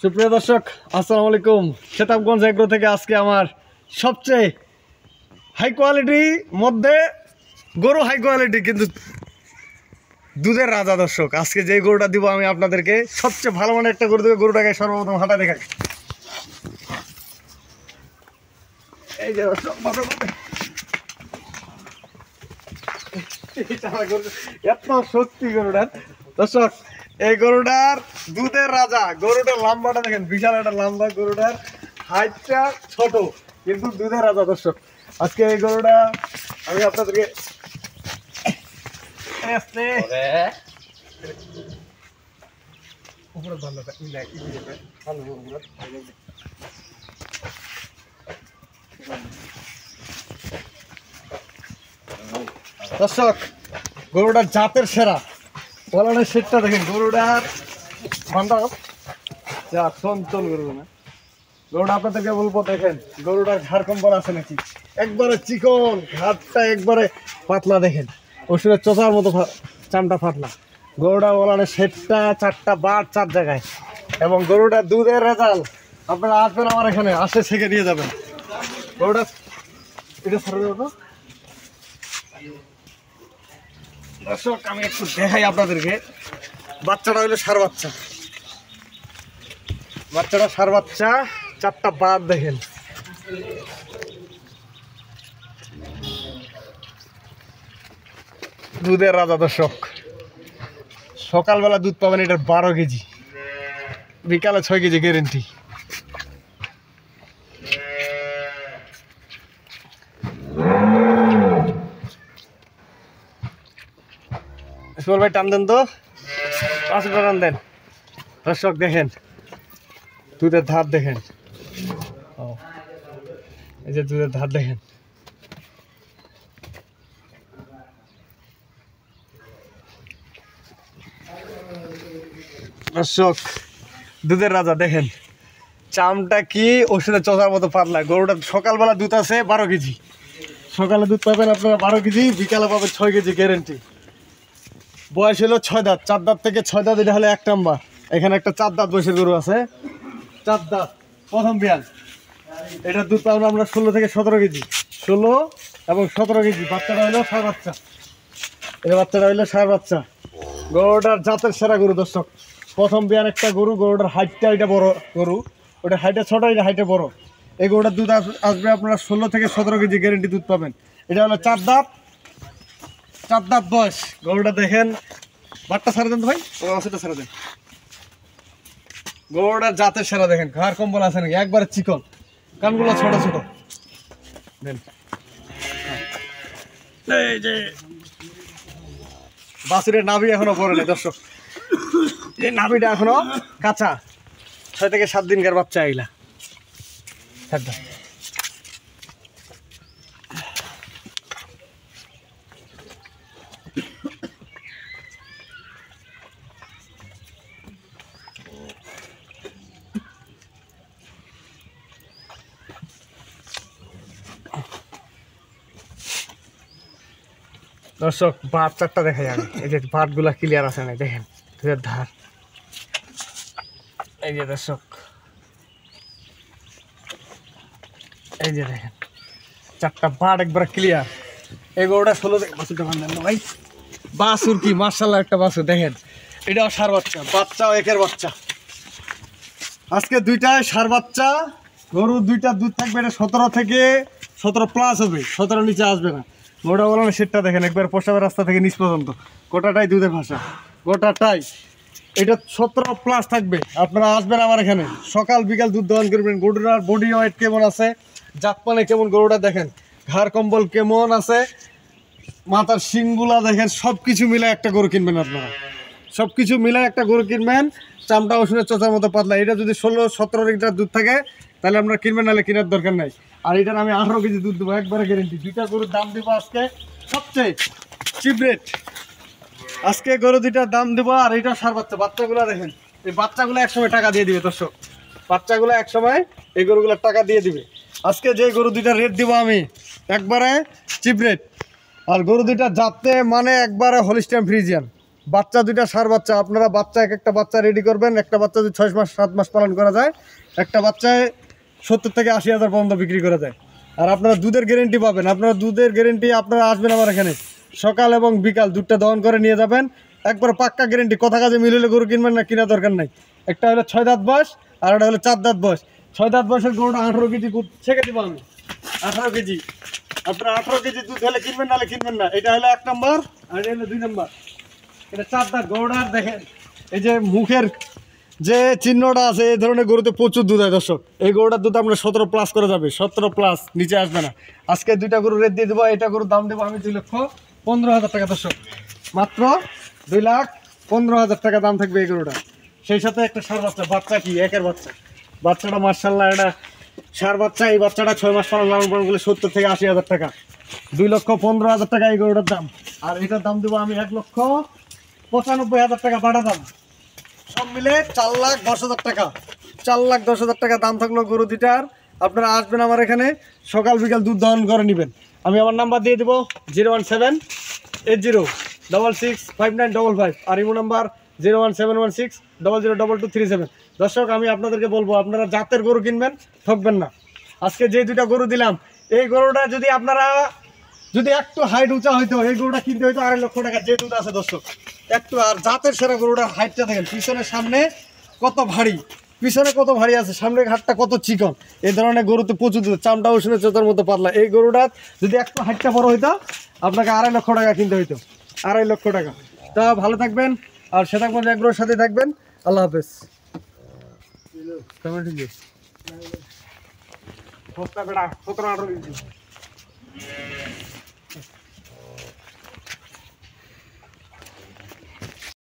সুপ্রিয় দর্শক আসসালামু আলাইকুম। সেতাবগঞ্জ এগ্রো থেকে আজকে আমার সবচেয়ে হাই কোয়ালিটি মধ্যে গরু, হাই কোয়ালিটি কিন্তু দুধের রাজা। দর্শক আজকে যে গরুটা দিব আমি আপনাদেরকে, সবচেয়ে ভালো মানের একটা গরু দেবে। গরুটাকে সর্বপ্রথম হাঁটা দেখাই। এই যে দর্শক, এত সত্যি গরুটার। দর্শক এই গরুটার দুধের রাজা। গরুটার লম্বাটা দেখেন, বিশাল একটা লম্বা। গরুটার হাইটটা ছোট কিন্তু দুধের রাজা। দর্শক আজকে এই গরুটা আমি আপনাদেরকে দর্শক গরুটার জাতের সেরা বলানের সেটটা দেখেন। গরুটার বান্ধব যা চঞ্চল গরু না। গরুটা আপনাদেরকে বলবো, দেখেন গরুটার ঘাড় কম্বল আছে নাকি, একবারে চিকন, ঘাটটা একবারে পাতলা। দেখেন ওষুধের চোচার মতো চামটা পাতলা। গরুটা বলানের সেটটা, চারটা বাট চার জায়গায়, এবং গরুটা দুধের রেজাল্ট। আপনারা আসবেন আমার এখানে, আসে থেকে নিয়ে যাবেন গরুটা। এটা ছাড়া দেবো। দর্শক আমি একটু দেখাই আপনাদেরকে। বাচ্চাটা হইলো ষাঁড় বাচ্চা। বাচ্চাটা ষাঁড় বাচ্চা, চারটা বাদ দেখেন। দুধের রাজা। দর্শক সকালবেলা দুধ পাবেন এটার 12 কেজি, বিকালে 6 কেজি গ্যারেন্টি। সুবল ভাই টান দেন তো, 5 টান দেন। দর্শক দেখেন দুধের ধার দেখেন, এই যে দুধের ধার দেখেন। দর্শক দুধের রাজা দেখেন, চামটা কি ওষুধের চোচার মতো পাতলা। গরুটা সকালবেলা দুধ আছে 12 কেজি। সকালে দুধ পাবেন আপনারা 12 কেজি, বিকালে পাবেন 6 কেজি গ্যারেন্টি। বয়স হলো 6 দাঁত, 4 দাঁত থেকে 6 দাঁত। এটা হলো 1 নাম্বার। এখানে একটা 4 দাঁত বয়সের গরু আছে, 4 দাঁত প্রথম বিয়ান। এটার দুধ পাবেন আমরা 16 থেকে 17 কেজি, 16 এবং 17 কেজি। বাচ্চাটা হলো ষাঁড় বাচ্চা। এই বাচ্চাটা হইলো ষাঁড় বাচ্চা। গরুটার জাতের সেরা গরু। দর্শক প্রথম বিয়ান একটা গরু। গরুটার হাইটটা এটা বড় গরু, ওটা হাইটে ছোট, এটা হাইটে বড়। এই গরুটার দুধ আসবে আপনারা 16 থেকে 17 কেজি গ্যারেন্টি দুধ পাবেন। এটা হলো 4 দাঁত, 4 দাঁত বয়স। গরুটা দেখেন, বাটটা ছাড়া দেন তো ভাই, সেটা ছাড়া দেন। গরুটার জাতের সেরা দেখেন, ঘাড় কম্বল আছে নাকি, একবারে চিকন, কানগুলো ছোট ছোট। দেন এই যে বাছুরের নাভি এখনো পড়ে নেই। দর্শক এই নাভিটা এখনো কাঁচা, 6 থেকে 7 দিনকার বাচ্চা এগুলা। দর্শক বাট চারটা দেখা যাবে। এই যে বাটগুলা ক্লিয়ার আছে না, দেখেন দুধের ধার। এই যে দর্শক এই যে দেখেন চারটা বাট একবার ক্লিয়ার। এই গরুটা 16 থেকে বাছুরটা বান্ধেন না ভাই। বাছুর কি মার্শাল্লাহ একটা বাছুর। দেখেন এটাও ষাঁড় বাচ্চা, বাচ্চাও একের বাচ্চা। আজকে দুইটায় ষাঁড় বাচ্চা গরু, দুইটা দুধ থাকবে। এটা 17 থেকে 17 প্লাস হবে, 17 নিচে আসবে না। গরুটা বলো না, সেটটা দেখেন একবার প্রসাবের রাস্তা থেকে নিচ পর্যন্ত গোটাটাই দুধের ভাষা, গোটাটাই। এটা 17 প্লাস থাকবে। আপনারা আসবেন আমার এখানে, সকাল বিকাল দুধ দহন করবেন। গরুটার বডি ওয়েট কেমন আছে, জাতপানে কেমন, গরুটা দেখেন ঘাড় কম্বল কেমন আছে, মাথার শিংগুলা দেখেন। সব কিছু মিলে একটা গরু কিনবেন আপনারা, সব কিছু মিলে একটা গরু কিনবেন। চামটা ওষুধের চোচার মতো পাতলা। এটা যদি 16-17 লিটার দুধ থাকে তাহলে আপনারা কিনবেন, নাহলে কেনার দরকার নাই। আর এটার আমি 18 কেজি দুধ দেবো, একবারে গ্যারেন্টি। দুইটা গরুর দাম দেবো আজকে সবচেয়ে চিপ রেট। আজকে গরু দুইটার দাম দেবো। আর এইটা ষাঁড় বাচ্চা। বাচ্চাগুলো দেখেন, এই বাচ্চাগুলো একসময় টাকা দিয়ে দিবে। দর্শক বাচ্চাগুলো একসময় এই গরুগুলোর টাকা দিয়ে দিবে। আজকে যে গরু দুইটা রেট দিব আমি একবারে চিপ রেট। আর গরু দুইটা জাতে মানে একবারে হলিস্টাইন ফ্রিজিয়ান, বাচ্চা দুইটা সার বাচ্চা, আপনারা বাচ্চা এক একটা বাচ্চা রেডি করবেন। একটা বাচ্চা যদি 6 মাস 7 মাস পালন করা যায়, একটা বাচ্চায় 70 থেকে 80,000 পর্যন্ত বিক্রি করা যায়। আর আপনারা দুধের গ্যারেন্টি পাবেন। আপনারা দুধের গ্যারেন্টি, আপনারা আসবেন আমার এখানে সকাল এবং বিকাল দুধটা দহন করে নিয়ে যাবেন, একবার পাক্কা গ্যারেন্টি। কথা কাজে মিললে গরু কিনবেন না, কিনা দরকার নাই। একটা হলো 6 দাঁত বয়স আর একটা হলো 4 দাঁত বয়স। 6 দাঁত বয়সের গরুটা 18 কেজি ছেঁকে দিব আমি, 18 কেজি। আপনারা 18 কেজি দুধ হলে কিনবেন, নাহলে কিনবেন না। এটা হলো 1 নম্বর আর এটা হলো 2 নম্বর। এটা 4 দাঁত গরুটার দেখেন এই যে মুখের যে চিহ্নটা আছে, এই ধরনের গরুতে প্রচুর দুধ হয় দর্শক। এই গরুটার দুধ আপনার 17+ করে যাবে, 17+, নিচে আসবে না। আজকে দুইটা গরু রেট দিয়ে দেবো। এটা গরুর দাম দেবো আমি 2,15,000 টাকা দর্শক, মাত্র 2,15,000 টাকা দাম থাকবে এই গরুটা। সেই সাথে একটা ষাঁড় বাচ্চা, বাচ্চা কি একের বাচ্চা, বাচ্চাটা মার্শাল্লাহ এটা ষাঁড় বাচ্চা। এই বাচ্চাটা 6 মাস লালন পালন করলে 70 থেকে 80,000 টাকা, 2,15,000 টাকা এই গরুটার দাম। আর এটার দাম দেবো আমি 1,95,000 টাকা বাটা দাম, সব মিলে 4,10,000 টাকা, 4,10,000 টাকা দাম থাকলো গরু দুটার। আপনারা আসবেন আমার এখানে, সকাল বিকাল দুধ দহন করে নেবেন। আমি আমার নাম্বার দিয়ে দেবো 01780665955, আর ইমো নাম্বার 01716002237। দর্শক আমি আপনাদেরকে বলবো, আপনারা জাতের গরু কিনবেন, ঠকবেন না। আজকে যে দুইটা গরু দিলাম, এই গরুটা যদি আপনারা যদি একটু হাইট উঁচা হইতো, এই গরুটা কিনতে হইতো 2.5 লক্ষ টাকা। যে দুধ আছে দর্শক একটু, আর জাতের সেরা গরুটার হাইটটা দেখেন, পিছনের সামনে কত ভারী, পিছনে কত ভারী আছে, সামনের হাটটা কত চিকন। এই ধরনের গরুতে প্রচুর দুধ, চামটা উষ্ণ চোতার মতো পাতলা। এই গরুটার যদি একটু হাইটটা বড় হইতো, আপনাকে 2.5 লক্ষ টাকা কিনতে হইতো, 2.5 লক্ষ টাকা। তা ভালো থাকবেন আর সেটার মধ্যে এগুলোর সাথে থাকবেন। আল্লাহ হাফেজ। বেটা 17-18 ইঞ্চি।